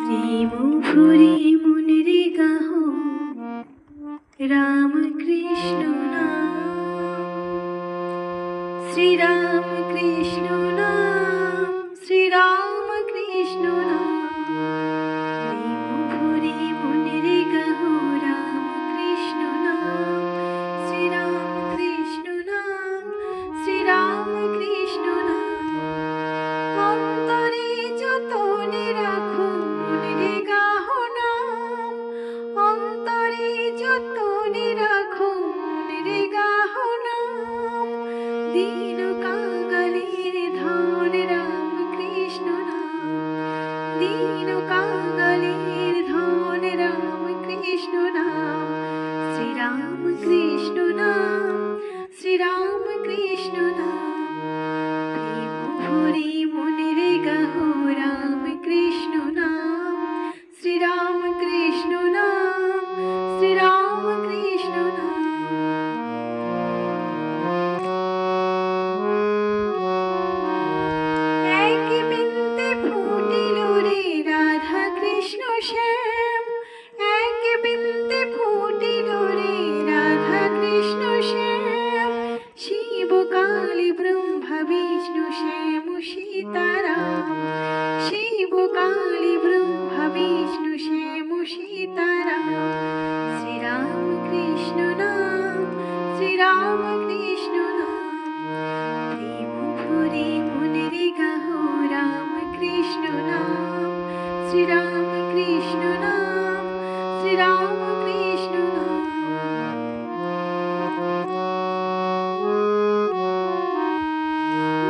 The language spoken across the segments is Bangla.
প্রেম ভরে মনের গাহ রাম কৃষ্ণ নাম, শ্রীরাম কৃষ্ণ নাম, শ্রীরাম কৃষ্ণ নাম। প্রেম ভরে মনের গাহ রাম কৃষ্ণ নাম, শ্রীরাম কৃষ্ণ নাম, শ্রীরাম কৃষ্ণ নাম। অন্তরে যতনে রাখো মনের গাহ নাম, অন্তরে যতনে রাখো মনের গাহ নাম। দীন কাঙালের ধন রাম কৃষ্ণ নাম, দীন কাঙালের ধন রাম কৃষ্ণ নাম। শ্রীরাম কৃষ্ণ নাম, শ্রীরাম কৃষ্ণ নাম। প্রেম ভরে মনের গাহ রাম কৃষ্ণ নাম, শ্রীরাম কৃষ্ণ নাম, শ্রীরাম কৃষ্ণ নাম। এক বিন্দে ফুটিল রে রাধা কৃষ্ণ শ্যাম, এক বিন্দে ফুটিল রে রাধা কৃষ্ণ শ্যাম। শিব কালী ব্রহ্মা বিষ্ণু শ্যাম সীতারাম, শিব কালী ব্রহ্মা বিষ্ণু শ্যাম সীতারাম। শ্রীরাম কৃষ্ণ নাম, শ্রীরাম কৃষ্ণ নাম। প্রেম ভরে মনের গাহ রাম কৃষ্ণ নাম, শ্রীরাম কৃষ্ণ নাম, শ্রীরাম কৃষ্ণ নাম।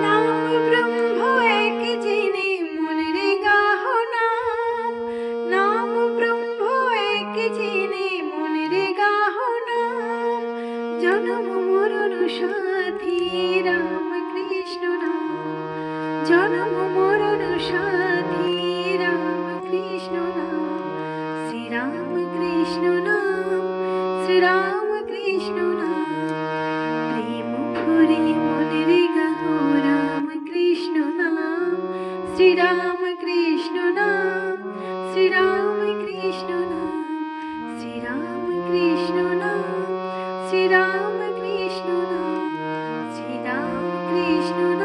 নাম ব্রহ্ম এক জেনে মনের গাহ নাম, নাম ব্রহ্ম এক জেনে মনের গাহ নাম। জনম মরণ সাথী রাম কৃষ্ণ নাম, জনম মরণ সাথী রাম কৃষ্ণ নাম। শ্রীরাম কৃষ্ণ নাম, শ্রীরাম কৃষ্ণ নাম। প্রেম ভরে মনের গাহ রাম কৃষ্ণ নাম, শ্রীরাম কৃষ্ণ নাম, শ্রীরাম কৃষ্ণ নাম। শ্রীরাম কৃষ্ণ নাম, শ্রীরাম কৃষ্ণ নাম, শ্রীরাম কৃষ্ণ নাম।